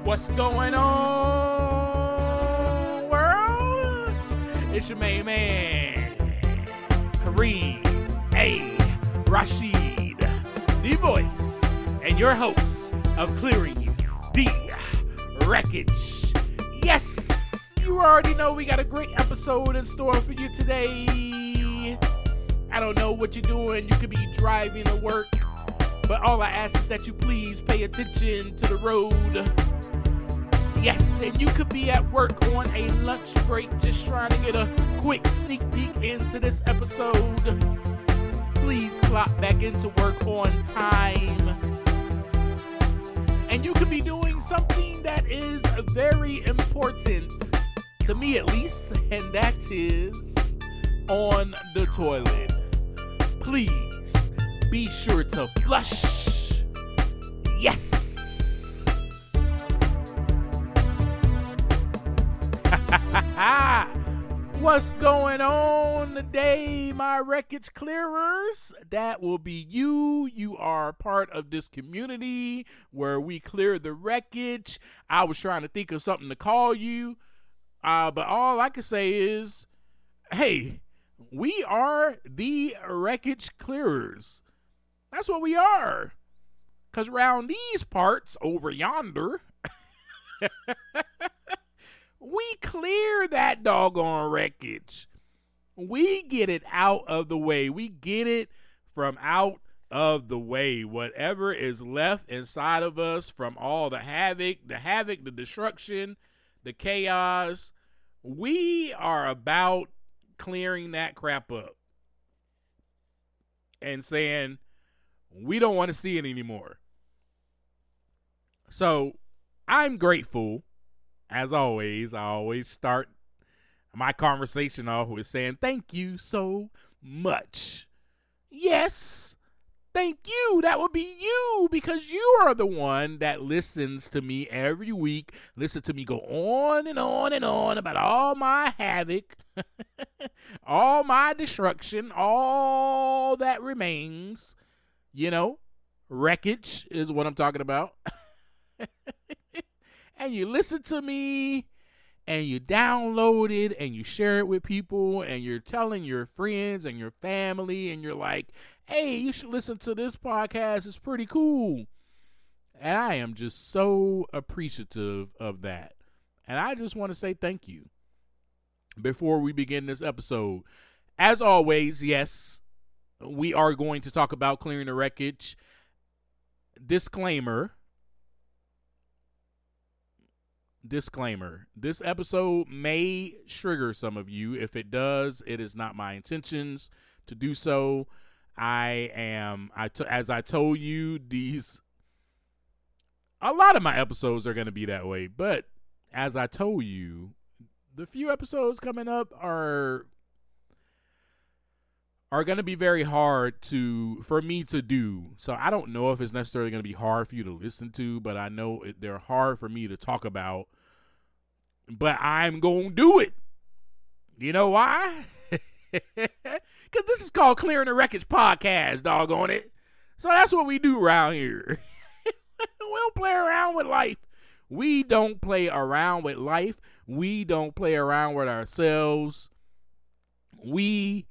What's going on, world? It's your main man, Kareem A. Rashid, the voice and your host of Clearing the Wreckage. Yes, you already know we got a great episode in store for you today. I don't know what you're doing. You could be driving to work, but all I ask is that you please pay attention to the road. Yes, and you could be at work on a lunch break just trying to get a quick sneak peek into this episode. Please clock back into work on time. And you could be doing something that is very important, to me at least, and that is on the toilet. Please be sure to flush. Yes. What's going on today, my wreckage clearers? That will be you. You are part of this community where we clear the wreckage. I was trying to think of something to call you, but all I can say is, hey, we are the wreckage clearers. That's what we are. Because around these parts over yonder, we clear that doggone wreckage. We get it out of the way. We get it from out of the way. Whatever is left inside of us from all the havoc, the destruction, the chaos, we are about clearing that crap up and saying we don't want to see it anymore. So I'm grateful. As always, I always start my conversation off with saying thank you so much. Yes, thank you. That would be you, because you are the one that listens to me every week. Listen to me go on and on and on about all my havoc, all my destruction, all that remains. You know, wreckage is what I'm talking about. And you listen to me, and you download it, and you share it with people, and you're telling your friends and your family, and you're like, hey, you should listen to this podcast. It's pretty cool. And I am just so appreciative of that. And I just want to say thank you before we begin this episode. As always, yes, we are going to talk about clearing the wreckage. Disclaimer, this episode may trigger some of you. If it does, it is not my intentions to do so. As I told you, a lot of my episodes are going to be that way, but as I told you, the few episodes coming up are going to be very hard for me to do. So I don't know if it's necessarily going to be hard for you to listen to, but I know they're hard for me to talk about. But I'm going to do it. You know why? Because this is called Clearing the Wreckage Podcast, doggone it. So that's what we do around here. We don't play around with life. We don't play around with life. We don't play around with ourselves. We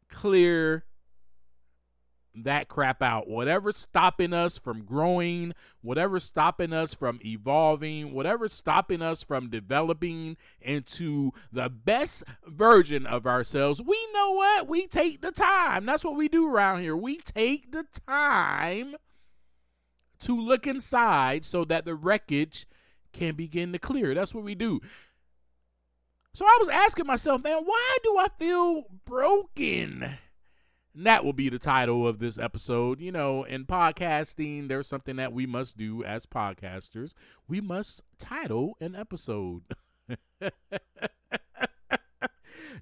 clear that crap out. Whatever's stopping us from growing, whatever's stopping us from evolving, whatever's stopping us from developing into the best version of ourselves, we know what? We take the time. That's what we do around here. We take the time to look inside so that the wreckage can begin to clear. That's what we do. So I was asking myself, man, why do I feel broken? And that will be the title of this episode. You know, in podcasting, there's something that we must do as podcasters. We must title an episode.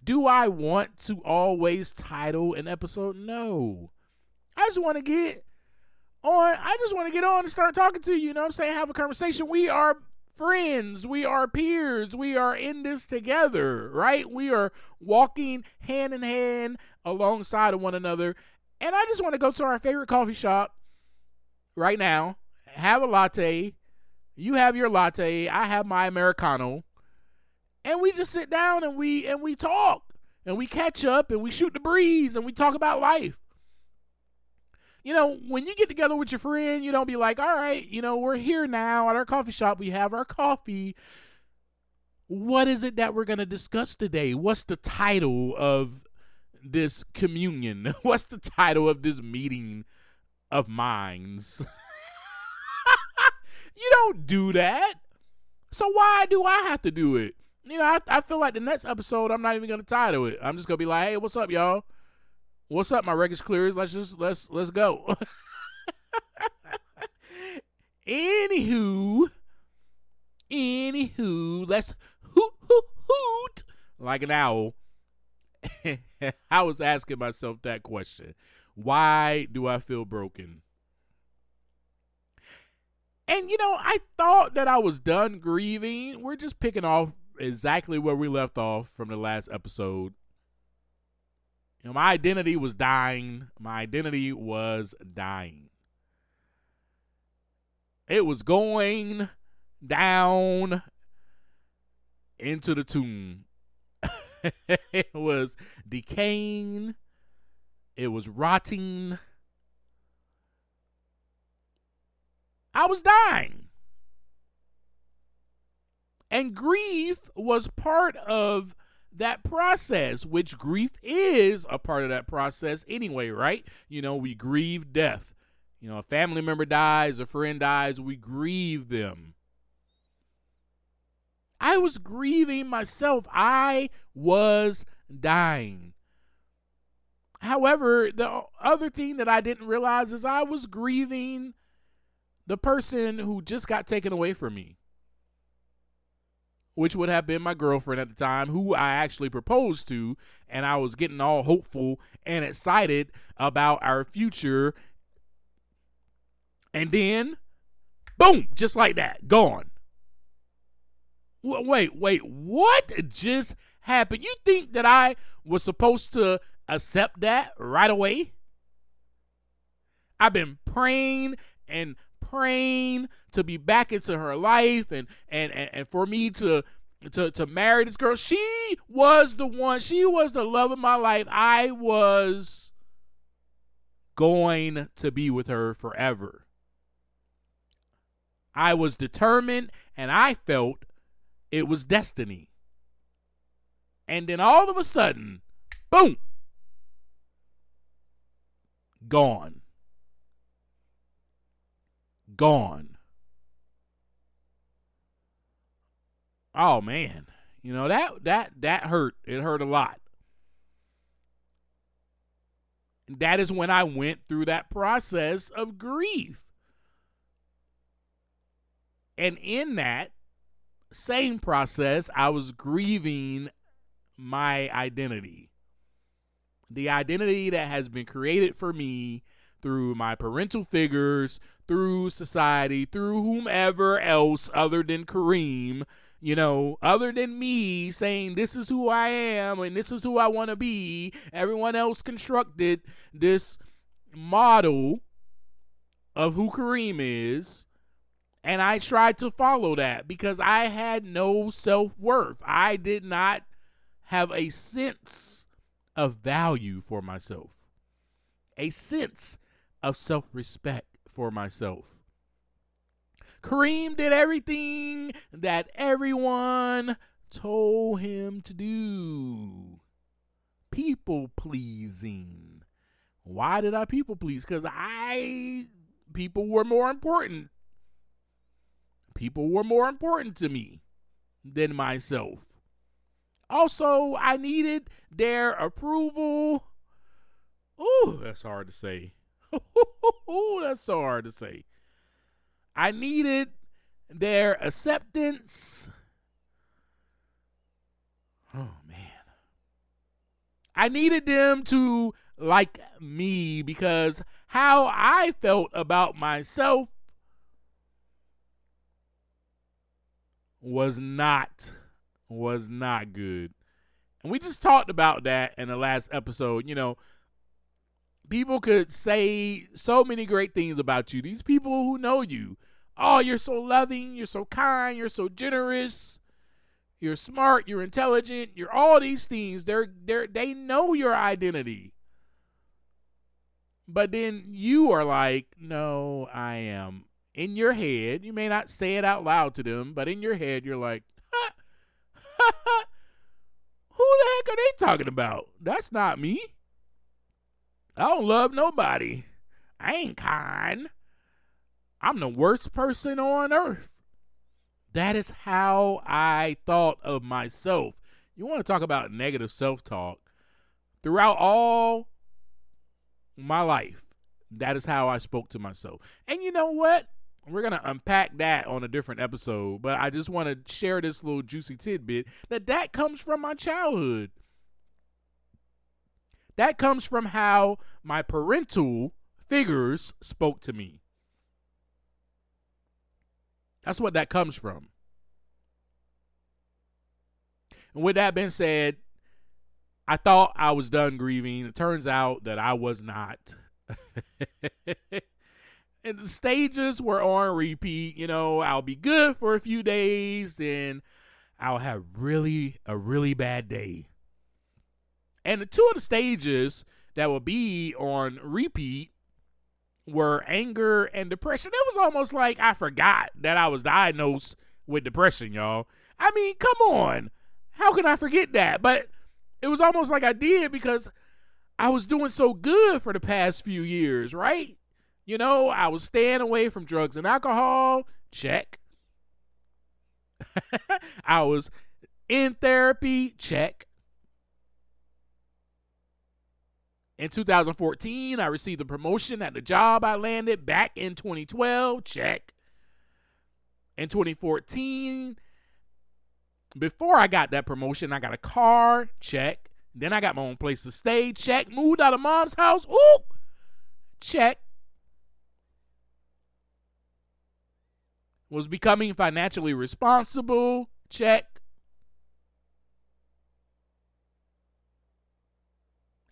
Do I want to always title an episode? No. I just want to get on and start talking to you. You know what I'm saying? Have a conversation. We are friends, we are peers, we are in this together, right? We are walking hand in hand alongside of one another. And I just want to go to our favorite coffee shop right now, have a latte, You have your latte, I have my Americano, and we just sit down and we talk and we catch up and we shoot the breeze and we talk about life. When you get together with your friend, you don't be like, all right, we're here now at our coffee shop. We have our coffee. What is it that we're going to discuss today? What's the title of this communion? What's the title of this meeting of minds? You don't do that. So why do I have to do it? I feel like the next episode, I'm not even going to title it. I'm just going to be like, hey, what's up, y'all? What's up, my wreckage clears? Let's go. Anywho, let's hoot like an owl. I was asking myself that question. Why do I feel broken? And, I thought that I was done grieving. We're just picking off exactly where we left off from the last episode. My identity was dying. It was going down into the tomb. It was decaying. It was rotting. I was dying. And grief was part of that process, which grief is a part of that process anyway, right? We grieve death. A family member dies, a friend dies, we grieve them. I was grieving myself. I was dying. However, the other thing that I didn't realize is I was grieving the person who just got taken away from me, which would have been my girlfriend at the time, who I actually proposed to, and I was getting all hopeful and excited about our future. And then, boom, just like that, gone. Wait, what just happened? You think that I was supposed to accept that right away? I've been praying and praying to be back into her life and for me to marry this girl. She was the one. She was the love of my life. I was going to be with her forever. I was determined, and I felt it was destiny. And then all of a sudden, boom, gone. Oh man, that hurt. It hurt a lot. And that is when I went through that process of grief. And in that same process, I was grieving my identity. The identity that has been created for me through my parental figures, through society, through whomever else other than Kareem, other than me saying this is who I am and this is who I want to be. Everyone else constructed this model of who Kareem is. And I tried to follow that because I had no self-worth. I did not have a sense of value for myself, a sense of self-respect for myself. Kareem did everything that everyone told him to do. People pleasing. Why did I people please? Because people were more important. People were more important to me than myself. Also, I needed their approval. Ooh, that's hard to say. Ooh, that's so hard to say. I needed their acceptance. Oh, man. I needed them to like me because how I felt about myself was not good. And we just talked about that in the last episode. People could say so many great things about you. These people who know you Oh, you're so loving, you're so kind, you're so generous, you're smart, you're intelligent, you're all these things. They know your identity. But then you are like, no, I am. In your head, you may not say it out loud to them, but in your head, you're like, ha, ha, ha, who the heck are they talking about? That's not me. I don't love nobody. I ain't kind. I'm the worst person on earth. That is how I thought of myself. You want to talk about negative self-talk? Throughout all my life, that is how I spoke to myself. And you know what? We're going to unpack that on a different episode, but I just want to share this little juicy tidbit that comes from my childhood. That comes from how my parental figures spoke to me. That's what that comes from. And with that being said, I thought I was done grieving. It turns out that I was not. And the stages were on repeat. You know, I'll be good for a few days, then I'll have a really bad day. And the two of the stages that will be on repeat were anger and depression. It was almost like I forgot that I was diagnosed with depression, y'all. I mean, come on. How can I forget that? But it was almost like I did because I was doing so good for the past few years, right? You know, I was staying away from drugs and alcohol. Check. I was in therapy. Check. In 2014, I received a promotion at the job I landed back in 2012. Check. In 2014, before I got that promotion, I got a car. Check. Then I got my own place to stay. Check. Moved out of mom's house. Ooh. Check. Was becoming financially responsible. Check.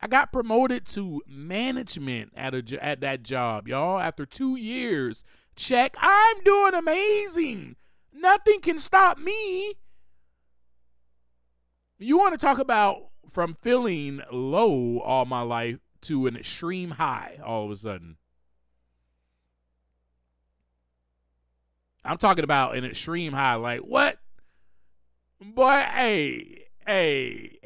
I got promoted to management at that job, y'all, after 2 years. Check. I'm doing amazing. Nothing can stop me. You want to talk about from feeling low all my life to an extreme high all of a sudden. I'm talking about an extreme high. Like, what? Boy, hey.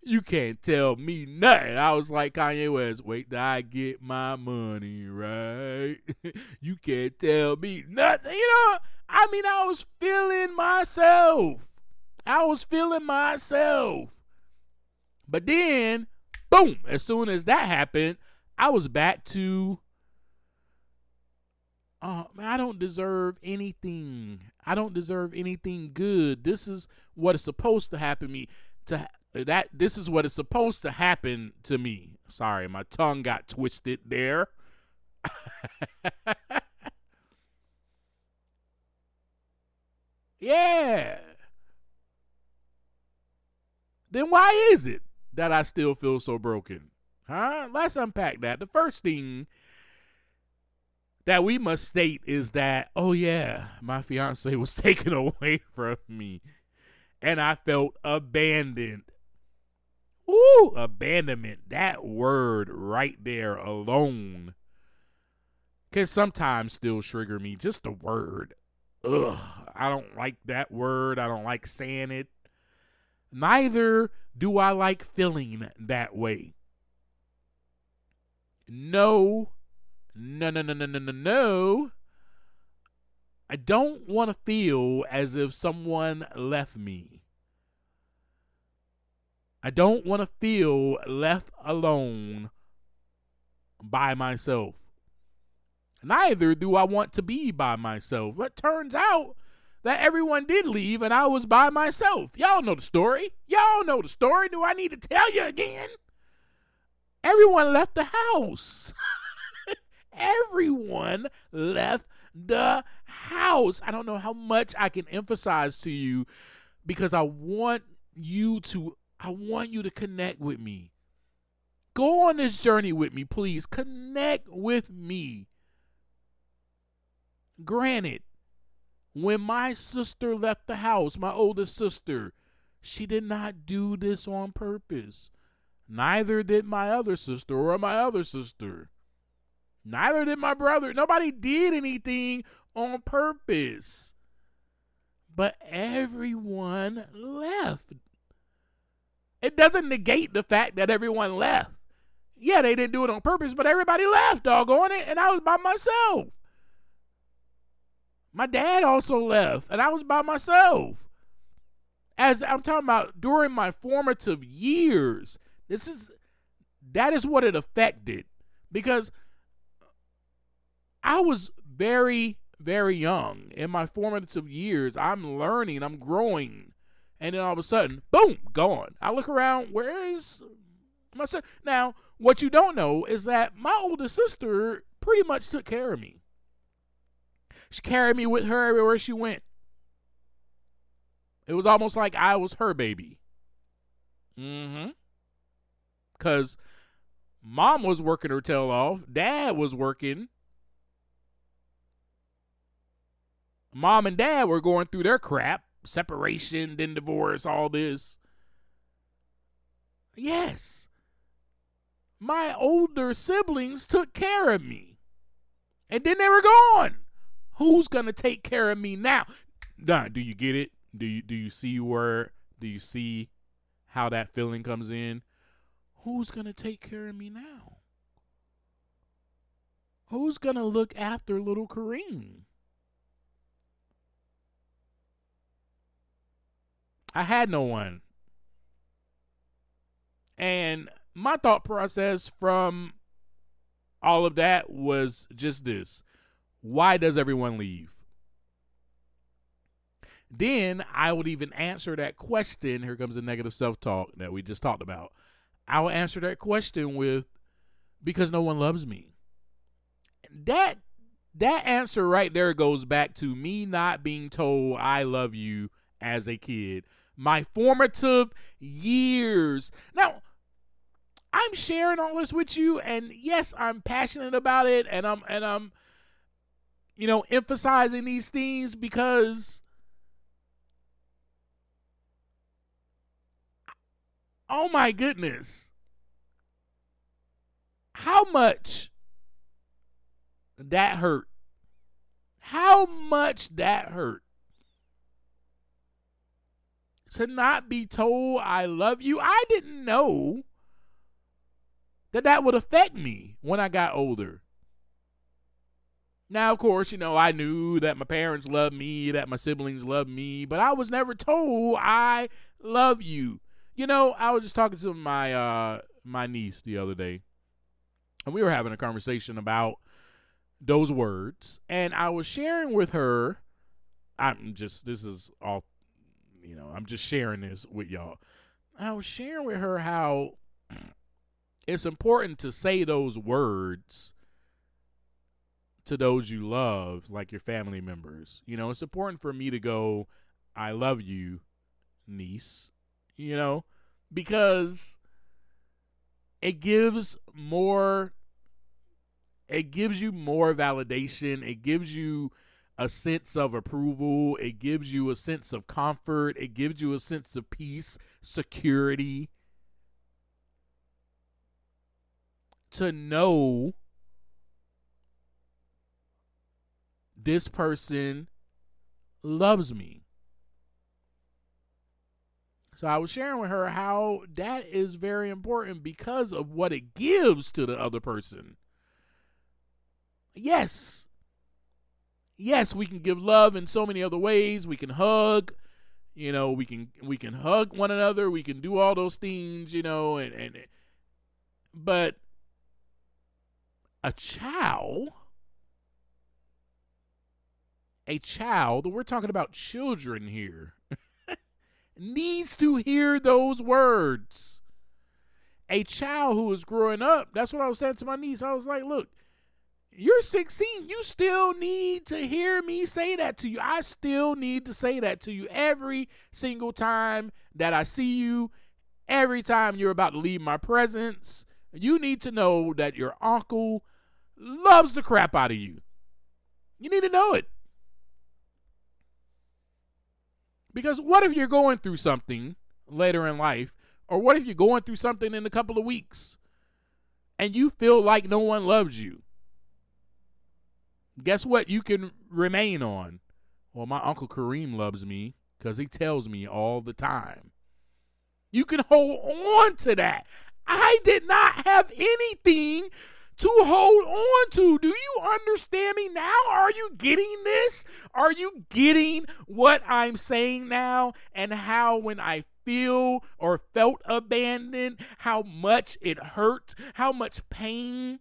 You can't tell me nothing. I was like Kanye West, wait till I get my money right. You can't tell me nothing. You know, I mean, I was feeling myself. But then, boom, as soon as that happened, I was back to, man, I don't deserve anything. I don't deserve anything good. This is what is supposed to happen to me. This is what is supposed to happen to me. Sorry, my tongue got twisted there. Yeah. Then why is it that I still feel so broken? Huh? Let's unpack that. The first thing that we must state is that, oh yeah, my fiance was taken away from me and I felt abandoned. Ooh, abandonment. That word right there alone can sometimes still trigger me. Just the word. Ugh, I don't like that word. I don't like saying it. Neither do I like feeling that way. No. I don't want to feel as if someone left me. I don't want to feel left alone by myself. Neither do I want to be by myself. But turns out that everyone did leave and I was by myself. Y'all know the story. Do I need to tell you again? Everyone left the house. Everyone left the house. I don't know how much I can emphasize to you because I want you to connect with me. Go on this journey with me, please. Connect with me. Granted, when my sister left the house, my oldest sister, she did not do this on purpose. Neither did my other sister or my other sister. Neither did my brother. Nobody did anything on purpose. But everyone left. It doesn't negate the fact that everyone left. Yeah, they didn't do it on purpose, but everybody left, doggone it, and I was by myself. My dad also left, and I was by myself. As I'm talking about during my formative years, that is what it affected, because I was very, very young. In my formative years, I'm learning, I'm growing, and then all of a sudden, boom, gone. I look around, where is my son? Now, what you don't know is that my oldest sister pretty much took care of me. She carried me with her everywhere she went. It was almost like I was her baby. Because mom was working her tail off. Dad was working. Mom and dad were going through their crap. Separation, then divorce, all this. Yes. My older siblings took care of me. And then they were gone. Who's going to take care of me now? Nah, do you get it? Do you see how that feeling comes in? Who's going to take care of me now? Who's going to look after little Kareem? I had no one. And my thought process from all of that was just this. Why does everyone leave? Then I would even answer that question. Here comes the negative self-talk that we just talked about. I would answer that question with, because no one loves me. That answer right there goes back to me not being told I love you as a kid. My formative years. Now, I'm sharing all this with you, and yes, I'm passionate about it, and I'm emphasizing these things because oh my goodness, how much that hurt. How much that hurt. To not be told I love you. I didn't know that would affect me when I got older. Now, of course, I knew that my parents loved me, that my siblings loved me, but I was never told I love you. I was just talking to my niece the other day, and we were having a conversation about those words, and I was sharing with her, I'm just sharing this with y'all. I was sharing with her how it's important to say those words to those you love, like your family members. It's important for me to go, I love you, niece, because it gives you more validation. It gives you a sense of approval. It gives you a sense of comfort. It gives you a sense of peace, security. To know this person loves me. So I was sharing with her how that is very important because of what it gives to the other person. Yes, we can give love in so many other ways. We can hug, we can hug one another. We can do all those things, but a child, we're talking about children here, needs to hear those words. A child who is growing up, that's what I was saying to my niece. I was like, look, you're 16. You still need to hear me say that to you. I still need to say that to you every single time that I see you, every time you're about to leave my presence. You need to know that your uncle loves the crap out of you. You need to know it. Because what if you're going through something later in life, or what if you're going through something in a couple of weeks and you feel like no one loves you? Guess what you can remain on? Well, my Uncle Kareem loves me because he tells me all the time. You can hold on to that. I did not have anything to hold on to. Do you understand me now? Are you getting this? Are you getting what I'm saying now? And how when I feel or felt abandoned, how much it hurt, how much pain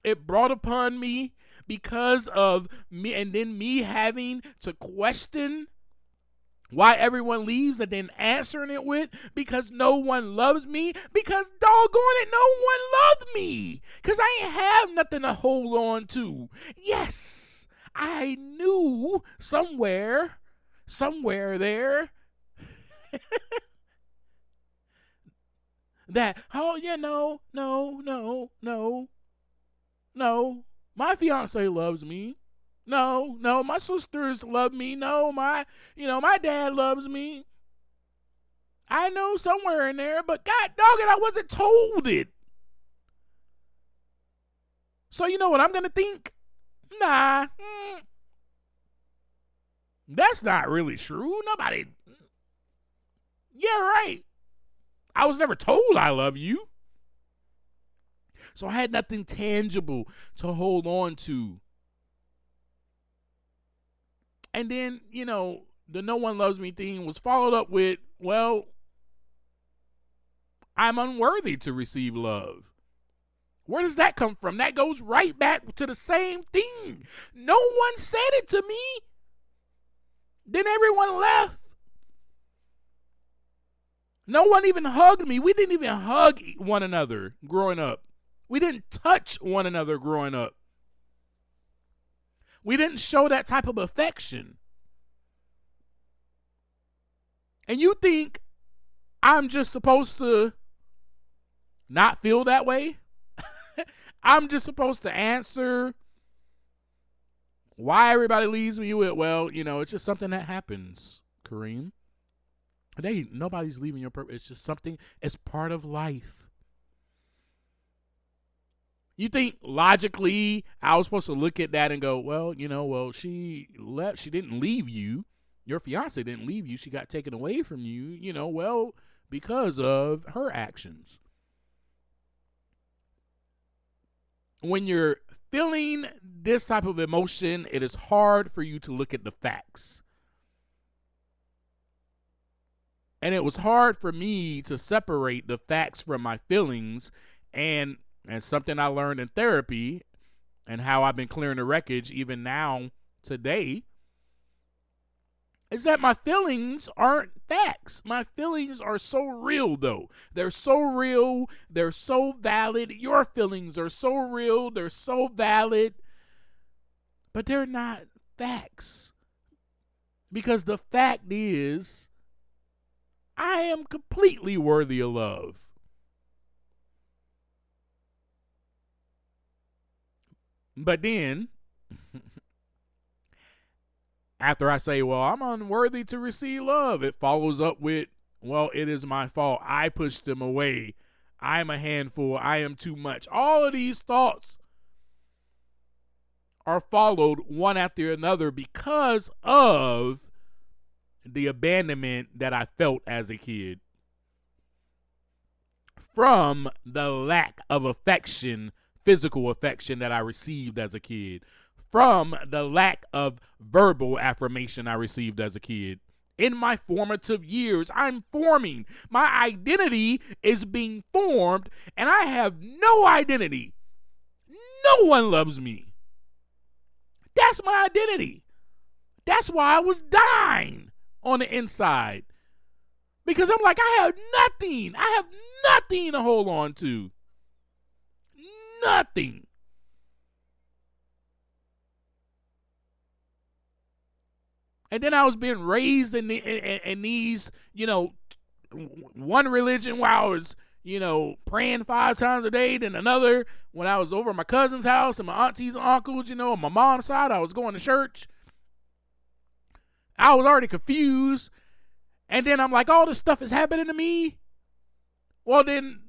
it brought upon me because of me, and then me having to question why everyone leaves and then answering it with, because no one loves me, because doggone it, no one loved me, because I ain't have nothing to hold on to. Yes, I knew somewhere there that, oh yeah, no, my fiance loves me. No, my sisters love me. No, my dad loves me. I know somewhere in there, but God dog it, I wasn't told it. So you know what I'm going to think? Nah, that's not really true. Nobody. Yeah, right. I was never told I love you. So I had nothing tangible to hold on to. And then, the no one loves me thing was followed up with, well, I'm unworthy to receive love. Where does that come from? That goes right back to the same thing. No one said it to me. Then everyone left. No one even hugged me. We didn't even hug one another growing up. We didn't touch one another growing up. We didn't show that type of affection. And you think I'm just supposed to not feel that way? I'm just supposed to answer why everybody leaves me with, well, it's just something that happens, Kareem. Nobody's leaving your purpose. It's just something, it's part of life. You think logically I was supposed to look at that and go, well, she left. She didn't leave you. Your fiance didn't leave you. She got taken away from you, because of her actions. When you're feeling this type of emotion, it is hard for you to look at the facts. And it was hard for me to separate the facts from my feelings, and something I learned in therapy and how I've been clearing the wreckage even now today is that my feelings aren't facts. My feelings are so real, though. They're so real. They're so valid. Your feelings are so real. They're so valid. But they're not facts. Because the fact is, I am completely worthy of love. But then, after I say, well, I'm unworthy to receive love, it follows up with, well, it is my fault. I pushed them away. I'm a handful. I am too much. All of these thoughts are followed one after another because of the abandonment that I felt as a kid from the lack of affection, physical affection that I received as a kid, from the lack of verbal affirmation I received as a kid. In my formative years, I'm forming. My identity is being formed, and I have no identity. No one loves me. That's my identity. That's why I was dying on the inside. Because I'm like, I have nothing. I have nothing to hold on to. Nothing. And then I was being raised in these, one religion where I was praying 5 times a day. Then another when I was over at my cousin's house and my aunties and uncles, on my mom's side, I was going to church. I was already confused. And then I'm like, all this stuff is happening to me. Well, then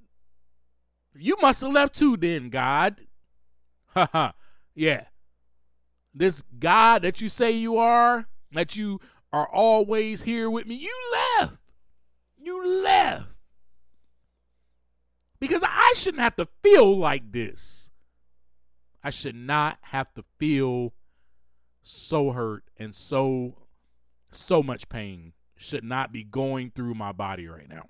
you must have left too then, God. Haha. Yeah. This God that you say you are, that you are always here with me, you left. You left. Because I shouldn't have to feel like this. I should not have to feel so hurt and so much pain. Should not be going through my body right now.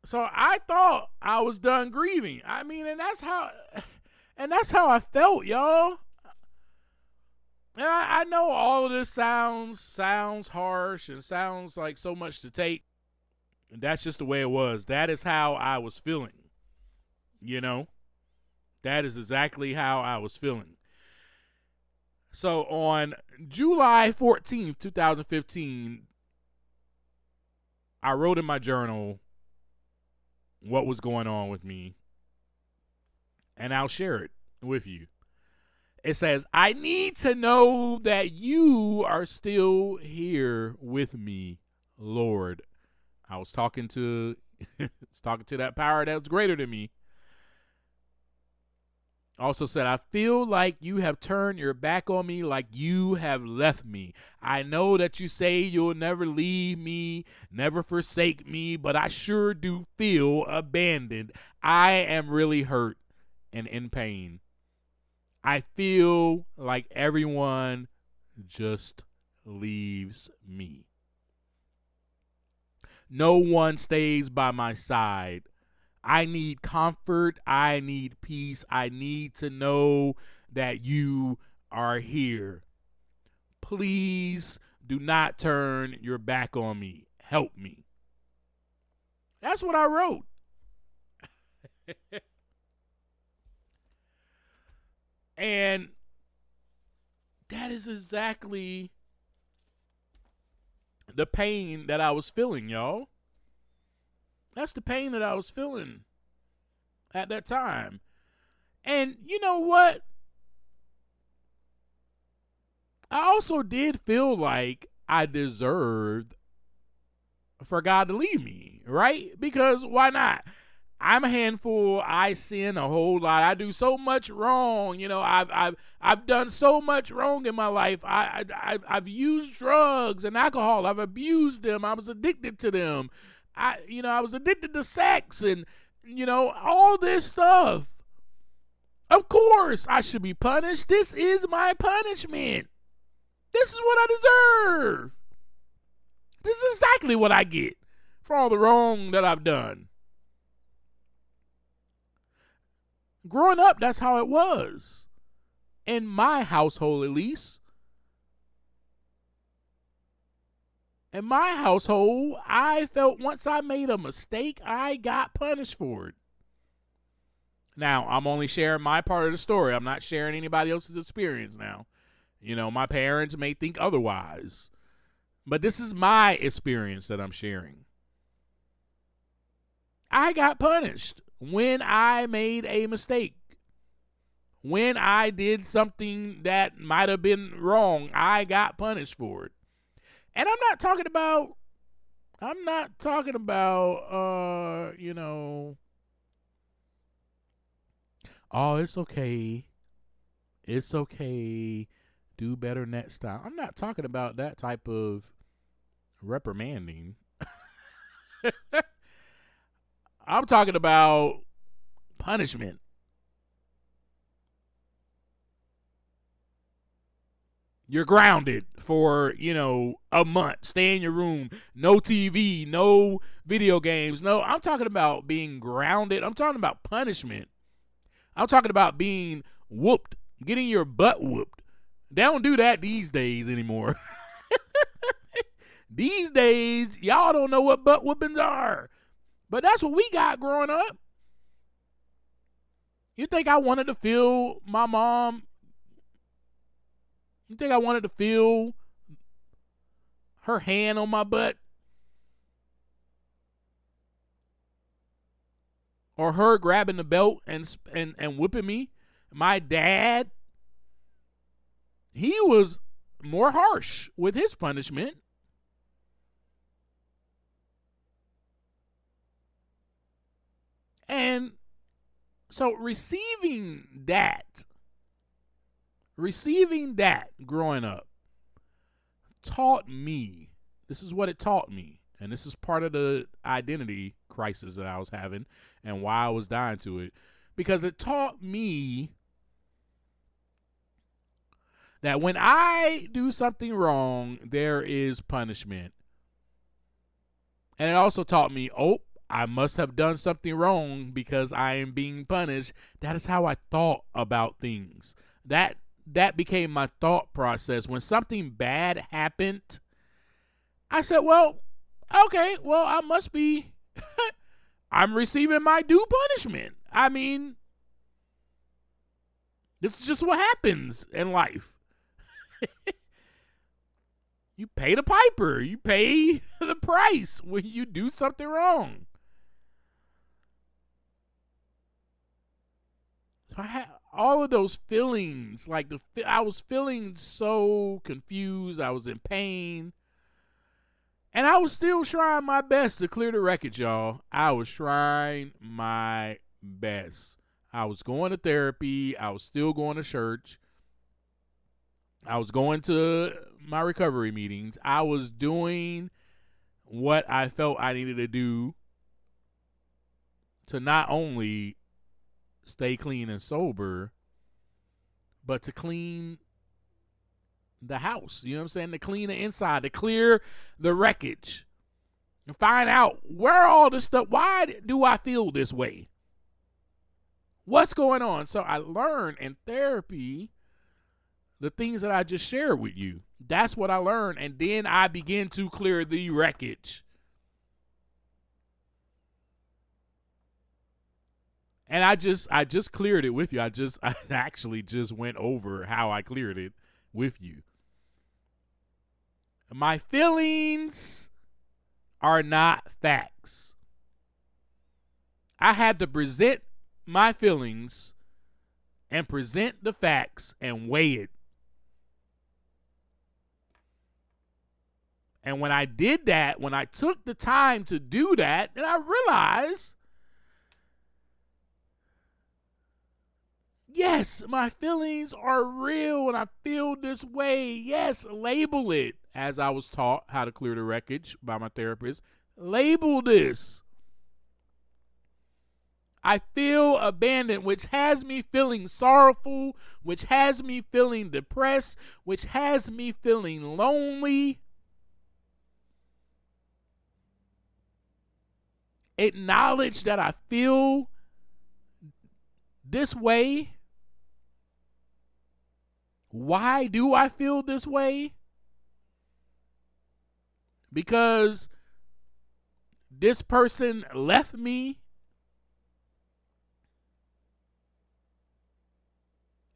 So I thought I was done grieving. I mean, and that's how I felt, y'all. And I know all of this sounds harsh and sounds like so much to take. And that's just the way it was. That is how I was feeling. That is exactly how I was feeling. So on July 14th, 2015, I wrote in my journal what was going on with me, and I'll share it with you. It says, I need to know that you are still here with me, Lord. I was talking to that power that's greater than me. Also said, I feel like you have turned your back on me, like you have left me. I know that you say you'll never leave me, never forsake me, but I sure do feel abandoned. I am really hurt and in pain. I feel like everyone just leaves me. No one stays by my side. I need comfort. I need peace. I need to know that you are here. Please do not turn your back on me. Help me. That's what I wrote. And that is exactly the pain that I was feeling, y'all. That's the pain that I was feeling at that time. And you know what? I also did feel like I deserved for God to leave me, right? Because why not? I'm a handful. I sin a whole lot. I do so much wrong. I've done so much wrong in my life. I've used drugs and alcohol. I've abused them. I was addicted to them. I was addicted to sex and, all this stuff. Of course, I should be punished. This is my punishment. This is what I deserve. This is exactly what I get for all the wrong that I've done. Growing up, that's how it was. In my household, at least. In my household, I felt once I made a mistake, I got punished for it. Now, I'm only sharing my part of the story. I'm not sharing anybody else's experience now. My parents may think otherwise. But this is my experience that I'm sharing. I got punished when I made a mistake. When I did something that might have been wrong, I got punished for it. And I'm not talking about, oh, it's okay. It's okay. Do better next time. I'm not talking about that type of reprimanding. I'm talking about punishment. You're grounded for, a month. Stay in your room. No TV, no video games. No, I'm talking about being grounded. I'm talking about punishment. I'm talking about being whooped, getting your butt whooped. They don't do that these days anymore. These days, y'all don't know what butt whoopings are. But that's what we got growing up. You think I wanted to feel my mom? You think I wanted to feel her hand on my butt? or her grabbing the belt and whipping me. My dad, he was more harsh with his punishment. And so receiving that growing up taught me, this is what it taught me, and this is part of the identity crisis that I was having and why I was dying to it, because it taught me that when I do something wrong, there is punishment. And it also taught me, I must have done something wrong because I am being punished. That is how I thought about things. That became my thought process. When something bad happened, I said, well, okay, well, I must be, I'm receiving my due punishment. I mean, this is just what happens in life. You pay the piper. You pay the price when you do something wrong. So I had all of those feelings. Like I was feeling so confused. I was in pain. And I was still trying my best to clear the wreckage, y'all. I was trying my best. I was going to therapy. I was still going to church. I was going to my recovery meetings. I was doing what I felt I needed to do to not only stay clean and sober, but to clean the house. You know what I'm saying? To clean the inside, to clear the wreckage, and find out where all this stuff, why do I feel this way? What's going on? So I learned in therapy the things that I just shared with you. That's what I learned. And then I began to clear the wreckage. And I just cleared it with you. I actually just went over how I cleared it with you. My feelings are not facts. I had to present my feelings and present the facts and weigh it. And when I did that, when I took the time to do that, then I realized, yes, my feelings are real and I feel this way. Yes, label it, as I was taught how to clear the wreckage by my therapist. Label this. I feel abandoned, which has me feeling sorrowful, which has me feeling depressed, which has me feeling lonely. Acknowledge that I feel this way. Why do I feel this way? Because this person left me.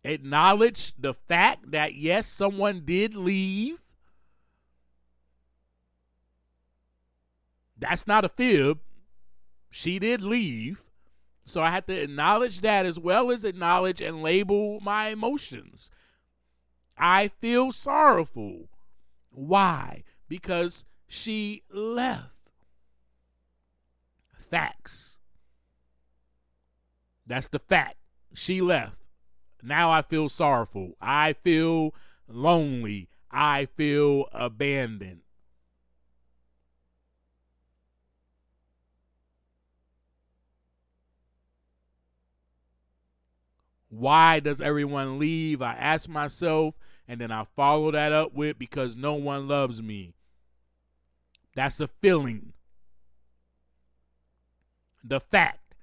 Acknowledge the fact that, yes, someone did leave. That's not a fib. She did leave. So I had to acknowledge that, as well as acknowledge and label my emotions. I feel sorrowful. Why? Because she left. Facts. That's the fact. She left. Now I feel sorrowful. I feel lonely. I feel abandoned. Why does everyone leave? I ask myself, and then I follow that up with, because no one loves me. That's a feeling. The fact.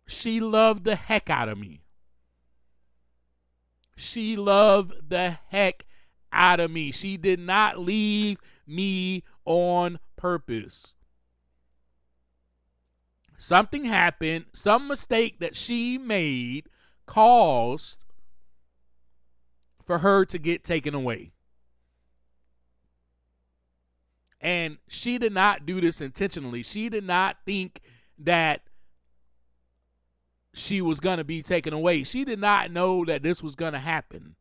She loved the heck out of me. She loved the heck out of me. She did not leave me on purpose. Something happened, some mistake that she made caused for her to get taken away. And she did not do this intentionally. She did not think that she was going to be taken away. She did not know that this was going to happen.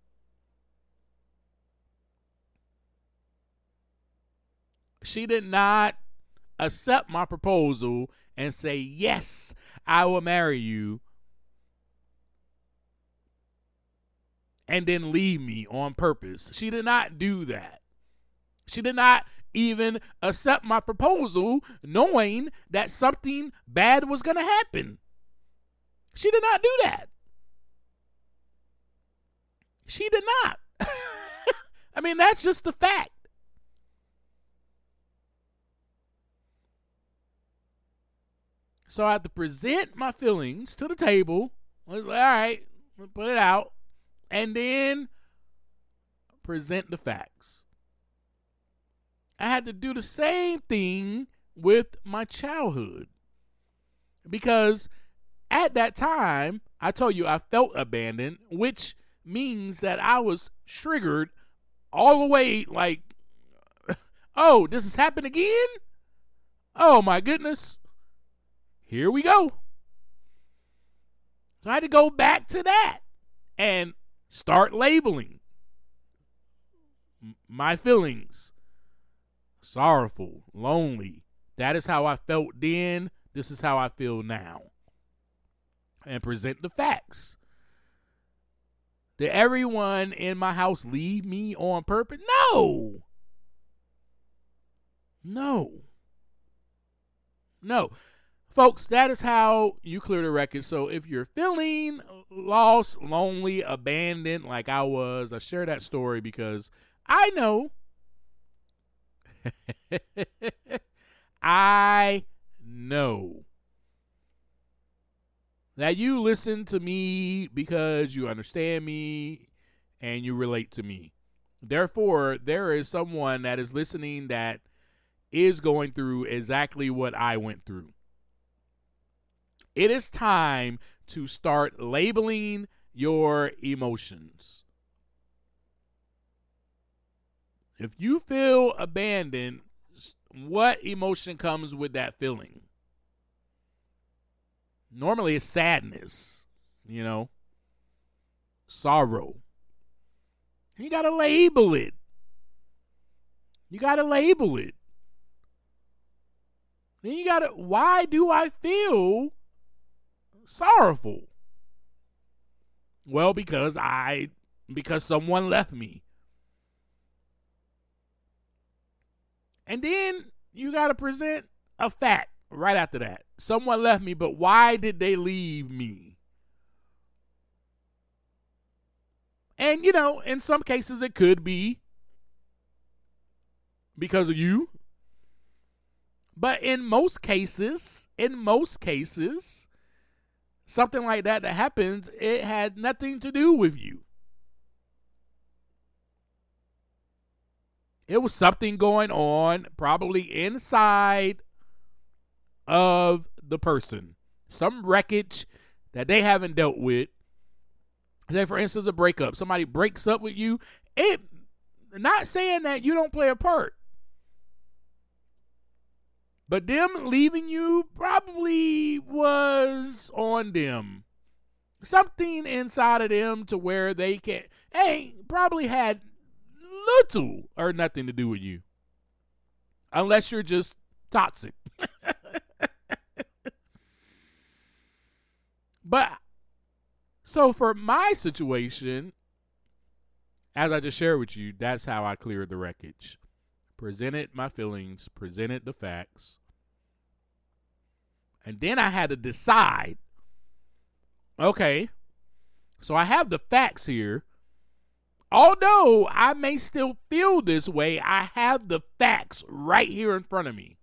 She did not accept my proposal and say, yes, I will marry you, and then leave me on purpose. She did not do that. She did not even accept my proposal knowing that something bad was going to happen. She did not do that. She did not. I mean, that's just the fact. So I have to present my feelings to the table. All right, put it out. And then present the facts. I had to do the same thing with my childhood. Because at that time, I told you I felt abandoned, which means that I was triggered all the way like, oh, this has happened again? Oh my goodness. Here we go. So I had to go back to that and start labeling my feelings. Sorrowful, lonely. That is how I felt then. This is how I feel now. And present the facts. Did everyone in my house leave me on purpose? No. Folks, that is how you clear the record. So if you're feeling lost, lonely, abandoned like I was, I share that story because I know I know that you listen to me because you understand me and you relate to me. Therefore, there is someone that is listening that is going through exactly what I went through. It is time to start labeling your emotions. If you feel abandoned, what emotion comes with that feeling? Normally it's sadness, sorrow. You got to label it. Then you got to, why do I feel sorrowful? Well, because someone left me. And then you got to present a fact right after that. Someone left me, but why did they leave me? And, in some cases it could be because of you. But in most cases, something like that happens, it had nothing to do with you. It was something going on probably inside of the person. Some wreckage that they haven't dealt with. Say, for instance, a breakup. Somebody breaks up with you. Not saying that you don't play a part. But them leaving you probably was on them. Something inside of them to where they probably had little or nothing to do with you. Unless you're just toxic. But, so for my situation, as I just shared with you, that's how I cleared the wreckage. Presented my feelings, presented the facts. And then I had to decide, okay, so I have the facts here. Although I may still feel this way, I have the facts right here in front of me.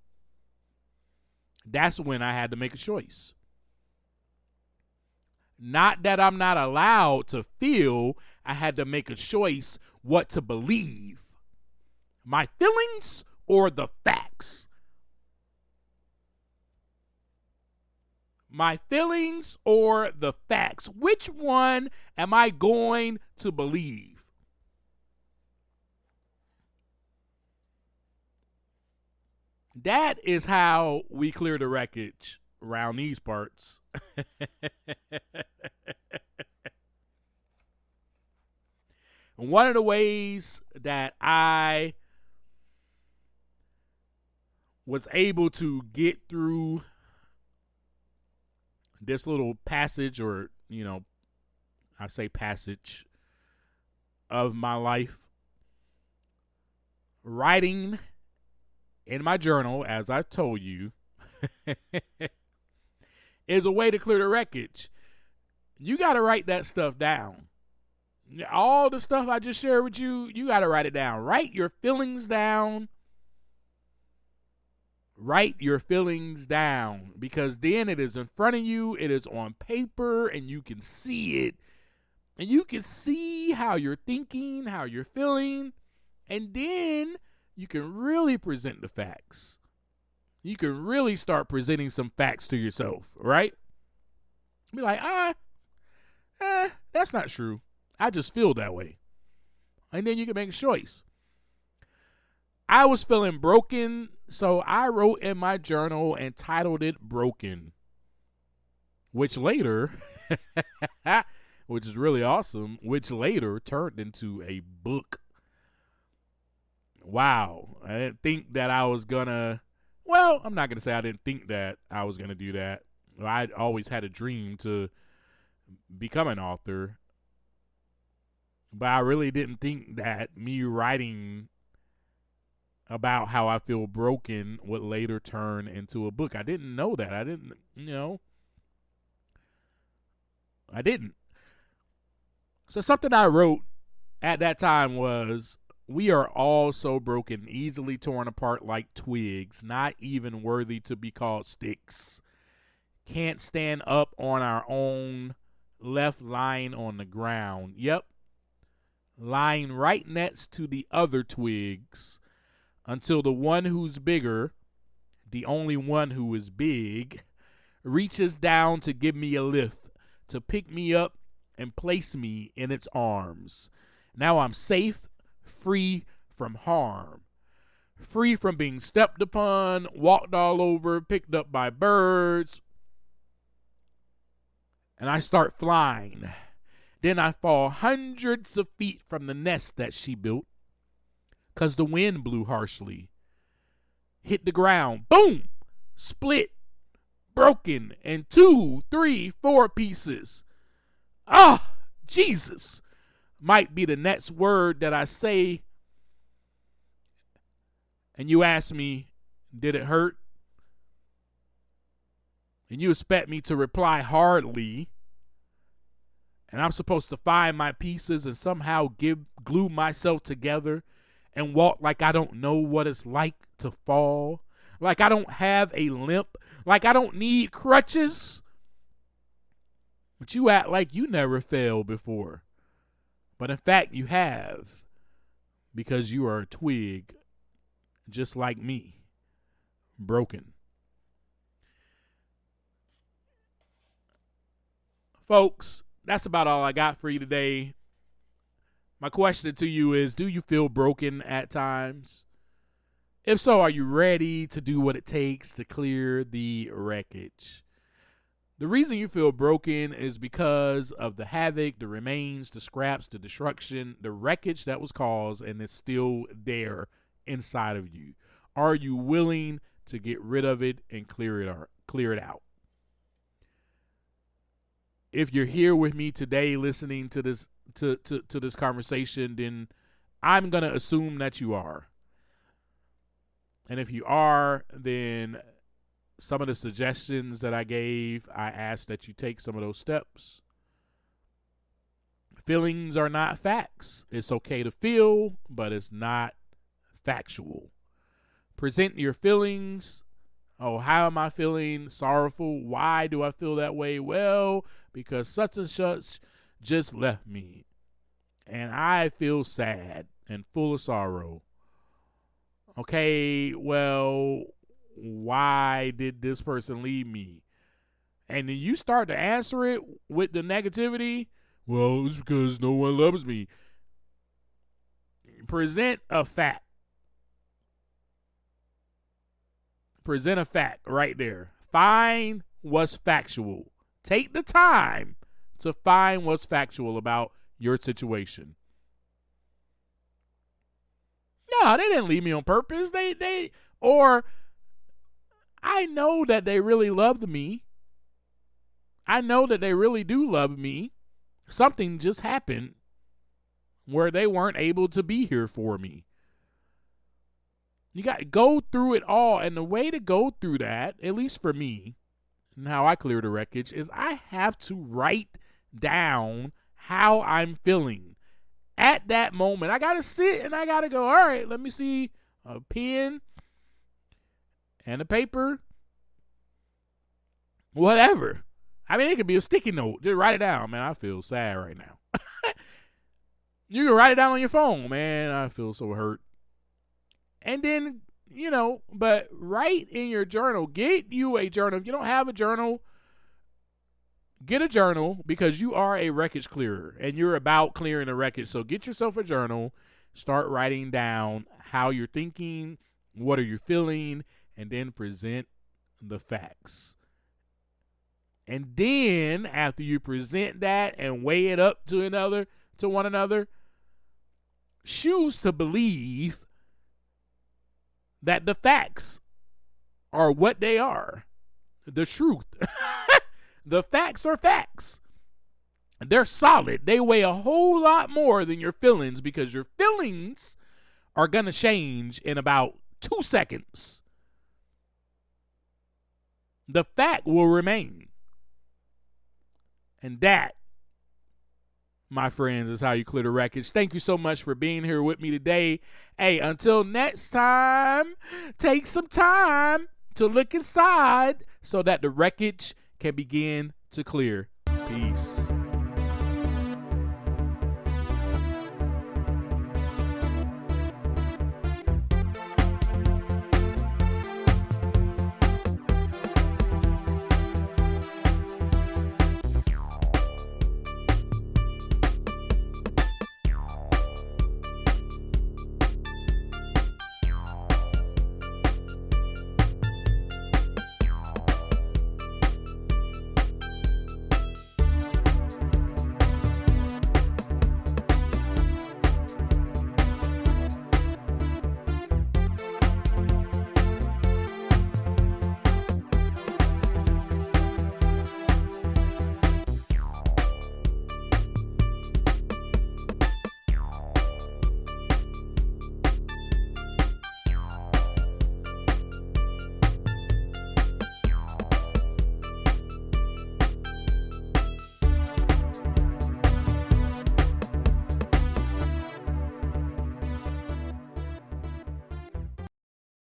That's when I had to make a choice. Not that I'm not allowed to feel, I had to make a choice what to believe. My feelings or the facts? My feelings or the facts? Which one am I going to believe? That is how we clear the wreckage around these parts. One of the ways that I was able to get through this little passage, or, I say passage of my life, writing in my journal, as I told you, is a way to clear the wreckage. You got to write that stuff down. All the stuff I just shared with you, you got to write it down. Write your feelings down. Write your feelings down, because then it is in front of you. It is on paper and you can see it. And you can see how you're thinking, how you're feeling. And then you can really present the facts. You can really start presenting some facts to yourself, right? Be like, that's not true. I just feel that way. And then you can make a choice. I was feeling broken, so I wrote in my journal and titled it Broken, which later, which is really awesome, which later turned into a book. Wow. I didn't think that I was gonna, well, I'm not gonna say I didn't think that I was gonna do that. I always had a dream to become an author, but I really didn't think that me writing about how I feel broken would later turn into a book. I didn't know that. I didn't. So something I wrote at that time was, we are all so broken, easily torn apart like twigs, not even worthy to be called sticks. Can't stand up on our own, left lying on the ground. Yep. Lying right next to the other twigs, until the one who's bigger, the only one who is big, reaches down to give me a lift, to pick me up and place me in its arms. Now I'm safe, free from harm, free from being stepped upon, walked all over, picked up by birds. And I start flying. Then I fall hundreds of feet from the nest that she built, 'cause the wind blew harshly. Hit the ground, boom, split, broken in 2, 3, 4 pieces. Jesus, might be the next word that I say. And you ask me, did it hurt? And you expect me to reply hardly. And I'm supposed to find my pieces and somehow glue myself together and walk like I don't know what it's like to fall, like I don't have a limp, like I don't need crutches. But you act like you never failed before. But in fact, you have, because you are a twig, just like me, broken. Folks, that's about all I got for you today. My question to you is, do you feel broken at times? If so, are you ready to do what it takes to clear the wreckage? The reason you feel broken is because of the havoc, the remains, the scraps, the destruction, the wreckage that was caused and is still there inside of you. Are you willing to get rid of it and clear it out? If you're here with me today listening to this to this conversation, then I'm going to assume that you are. And if you are, then some of the suggestions that I gave, I ask that you take some of those steps. Feelings are not facts. It's okay to feel, but it's not factual. Present your feelings. Oh, how am I feeling? Sorrowful. Why do I feel that way? Well, because such and such just left me. And I feel sad and full of sorrow. Okay, well, why did this person leave me? And then you start to answer it with the negativity. Well, it's because no one loves me. Present a fact. present a fact right there. Find what's factual. Take the time to find what's factual about your situation. No, they didn't leave me on purpose. Or I know that they really loved me. I know that they really do love me. Something just happened where they weren't able to be here for me. You got to go through it all. And the way to go through that, at least for me, and how I clear the wreckage, is I have to write down how I'm feeling. At that moment, I got to sit and I got to go, all right, let me see a pen and a paper, whatever. I mean, it could be a sticky note. Just write it down. Man, I feel sad right now. You can write it down on your phone. Man, I feel so hurt. And then, but write in your journal. Get you a journal. If you don't have a journal, get a journal, because you are a wreckage clearer and you're about clearing the wreckage. So get yourself a journal. Start writing down how you're thinking, what are you feeling, and then present the facts. And then after you present that and weigh it up to one another, choose to believe that the facts are what they are, the truth. The facts are facts. They're solid. They weigh a whole lot more than your feelings, because your feelings are going to change in about 2 seconds. The fact will remain. And that, my friends, is how you clear the wreckage. Thank you so much for being here with me today. Hey, until next time, take some time to look inside so that the wreckage can begin to clear. Peace.